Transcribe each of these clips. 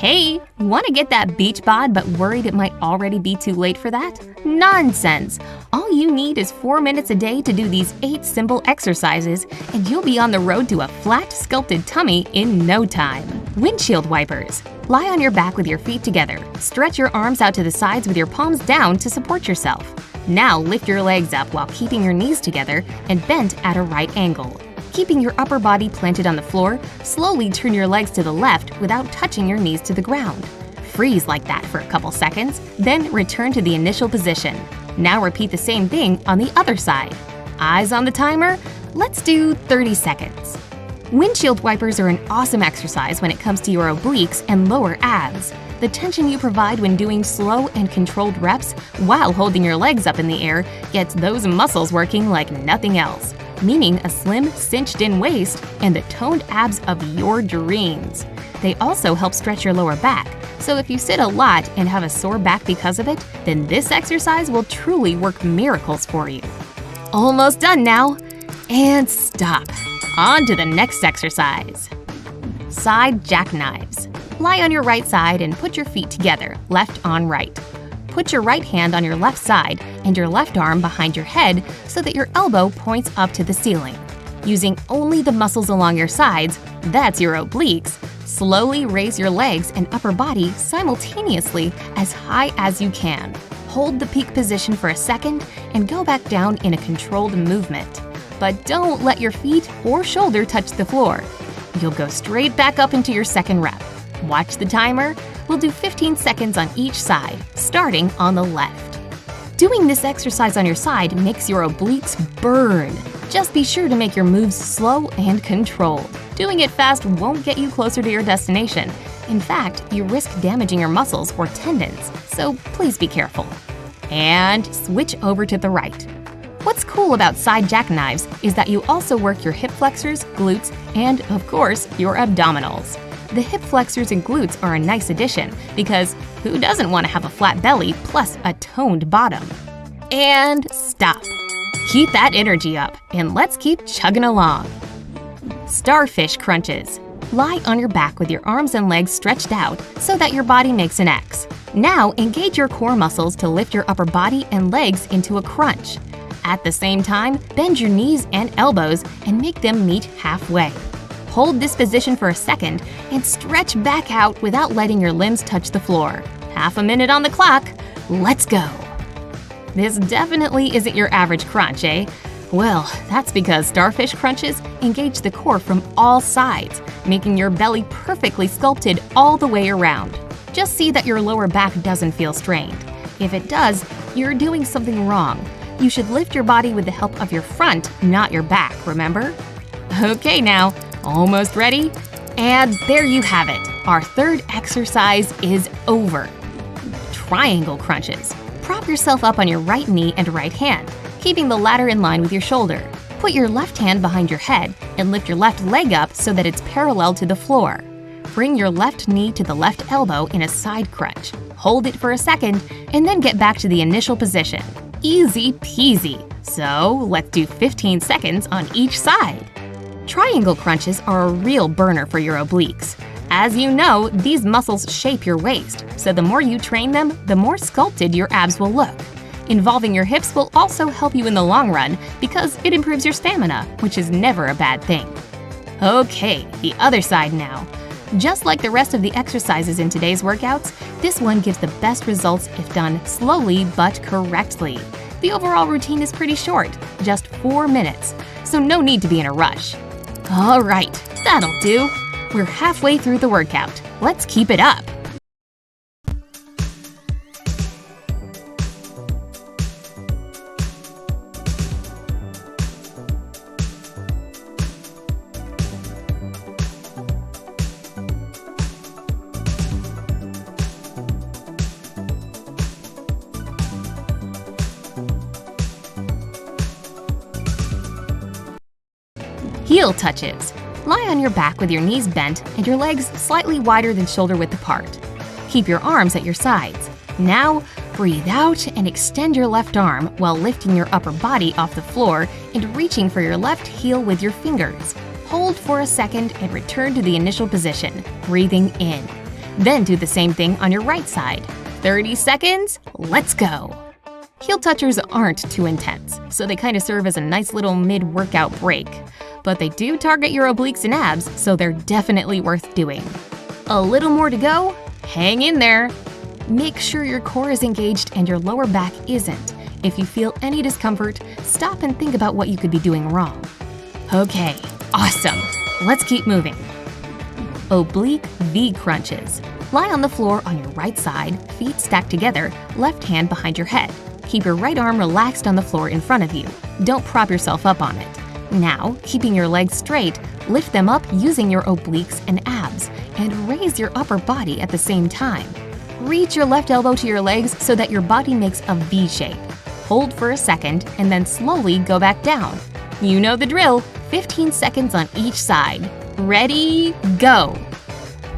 Hey, want to get that beach bod but worried it might already be too late for that? Nonsense! All you need is 4 minutes a day to do these 8 simple exercises, and you'll be on the road to a flat, sculpted tummy in no time. Windshield wipers. Lie on your back with your feet together. Stretch your arms out to the sides with your palms down to support yourself. Now lift your legs up while keeping your knees together and bent at a right angle. Keeping your upper body planted on the floor, slowly turn your legs to the left without touching your knees to the ground. Freeze like that for a couple seconds, then return to the initial position. Now repeat the same thing on the other side. Eyes on the timer? Let's do 30 seconds. Windshield wipers are an awesome exercise when it comes to your obliques and lower abs. The tension you provide when doing slow and controlled reps while holding your legs up in the air gets those muscles working like nothing else, meaning a slim, cinched-in waist and the toned abs of your dreams. They also help stretch your lower back, so if you sit a lot and have a sore back because of it, then this exercise will truly work miracles for you. Almost done now. And stop. On to the next exercise. Side jackknives. Lie on your right side and put your feet together, left on right. Put your right hand on your left side and your left arm behind your head so that your elbow points up to the ceiling. Using only the muscles along your sides, that's your obliques, slowly raise your legs and upper body simultaneously as high as you can. Hold the peak position for a second and go back down in a controlled movement. But don't let your feet or shoulder touch the floor. You'll go straight back up into your second rep. Watch the timer. We'll do 15 seconds on each side, starting on the left. Doing this exercise on your side makes your obliques burn. Just be sure to make your moves slow and controlled. Doing it fast won't get you closer to your destination. In fact, you risk damaging your muscles or tendons, so please be careful. And switch over to the right. What's cool about side jackknives is that you also work your hip flexors, glutes, and, of course, your abdominals. The hip flexors and glutes are a nice addition because who doesn't want to have a flat belly plus a toned bottom? And stop. Keep that energy up, and let's keep chugging along. Starfish crunches. Lie on your back with your arms and legs stretched out so that your body makes an X. Now engage your core muscles to lift your upper body and legs into a crunch. At the same time, bend your knees and elbows and make them meet halfway. Hold this position for a second and stretch back out without letting your limbs touch the floor. Half a minute on the clock. Let's go. This definitely isn't your average crunch, eh? Well, that's because starfish crunches engage the core from all sides, making your belly perfectly sculpted all the way around. Just see that your lower back doesn't feel strained. If it does, you're doing something wrong. You should lift your body with the help of your front, not your back, remember? Okay now, almost ready? And there you have it. Our third exercise is over. Triangle crunches. Prop yourself up on your right knee and right hand, keeping the latter in line with your shoulder. Put your left hand behind your head and lift your left leg up so that it's parallel to the floor. Bring your left knee to the left elbow in a side crunch. Hold it for a second and then get back to the initial position. Easy peasy. So let's do 15 seconds on each side. Triangle crunches are a real burner for your obliques. As you know, these muscles shape your waist, so the more you train them, the more sculpted your abs will look. Involving your hips will also help you in the long run because it improves your stamina, which is never a bad thing. Okay, the other side now. Just like the rest of the exercises in today's workouts, this one gives the best results if done slowly but correctly. The overall routine is pretty short, just 4 minutes, so no need to be in a rush. All right, that'll do. We're halfway through the workout. Let's keep it up. Heel touches. Lie on your back with your knees bent and your legs slightly wider than shoulder width apart. Keep your arms at your sides. Now, breathe out and extend your left arm while lifting your upper body off the floor and reaching for your left heel with your fingers. Hold for a second and return to the initial position, breathing in. Then do the same thing on your right side. 30 seconds, let's go! Heel touchers aren't too intense, so they kind of serve as a nice little mid-workout break. But they do target your obliques and abs, so they're definitely worth doing. A little more to go? Hang in there! Make sure your core is engaged and your lower back isn't. If you feel any discomfort, stop and think about what you could be doing wrong. Okay, awesome! Let's keep moving. Oblique V crunches. Lie on the floor on your right side, feet stacked together, left hand behind your head. Keep your right arm relaxed on the floor in front of you. Don't prop yourself up on it. Now, keeping your legs straight, lift them up using your obliques and abs, and raise your upper body at the same time. Reach your left elbow to your legs so that your body makes a V shape. Hold for a second, and then slowly go back down. You know the drill, 15 seconds on each side. Ready, go!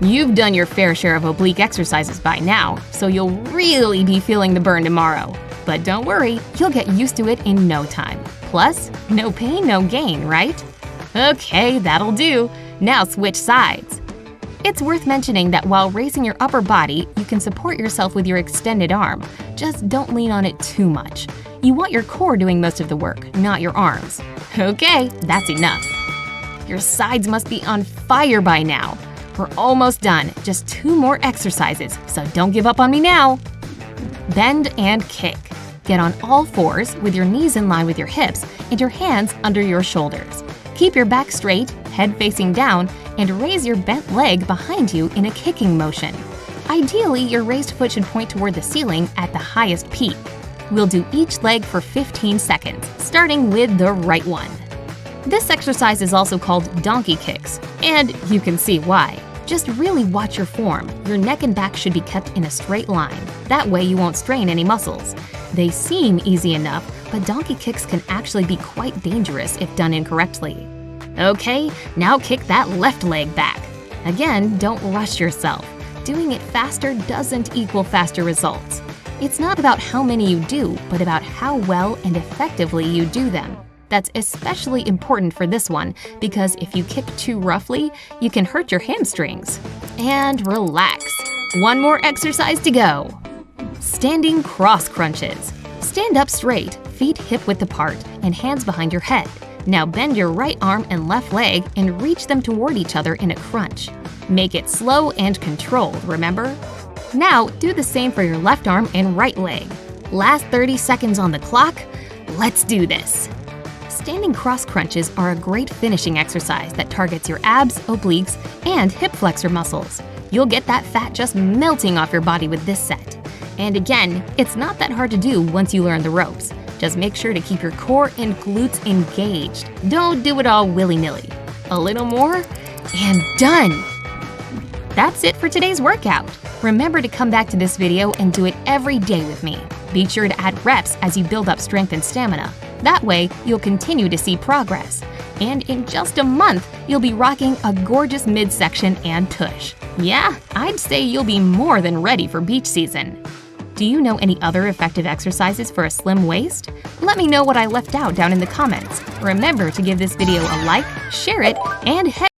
You've done your fair share of oblique exercises by now, so you'll really be feeling the burn tomorrow. But don't worry, you'll get used to it in no time. Plus, no pain, no gain, right? Okay, that'll do. Now switch sides. It's worth mentioning that while raising your upper body, you can support yourself with your extended arm. Just don't lean on it too much. You want your core doing most of the work, not your arms. Okay, that's enough. Your sides must be on fire by now. We're almost done, just 2 more exercises, so don't give up on me now. Bend and kick. Get on all fours with your knees in line with your hips and your hands under your shoulders. Keep your back straight, head facing down, and raise your bent leg behind you in a kicking motion. Ideally, your raised foot should point toward the ceiling at the highest peak. We'll do each leg for 15 seconds, starting with the right one. This exercise is also called donkey kicks, and you can see why. Just really watch your form. Your neck and back should be kept in a straight line. That way you won't strain any muscles. They seem easy enough, but donkey kicks can actually be quite dangerous if done incorrectly. Okay, now kick that left leg back. Again, don't rush yourself. Doing it faster doesn't equal faster results. It's not about how many you do, but about how well and effectively you do them. That's especially important for this one because if you kick too roughly, you can hurt your hamstrings. And relax. One more exercise to go. Standing cross crunches. Stand up straight, feet hip-width apart, and hands behind your head. Now bend your right arm and left leg and reach them toward each other in a crunch. Make it slow and controlled, remember? Now do the same for your left arm and right leg. Last 30 seconds on the clock. Let's do this. Standing cross crunches are a great finishing exercise that targets your abs, obliques, and hip flexor muscles. You'll get that fat just melting off your body with this set. And again, it's not that hard to do once you learn the ropes. Just make sure to keep your core and glutes engaged. Don't do it all willy-nilly. A little more, and done! That's it for today's workout. Remember to come back to this video and do it every day with me. Be sure to add reps as you build up strength and stamina. That way, you'll continue to see progress. And in just a month, you'll be rocking a gorgeous midsection and tush. Yeah, I'd say you'll be more than ready for beach season. Do you know any other effective exercises for a slim waist? Let me know what I left out down in the comments. Remember to give this video a like, share it, and head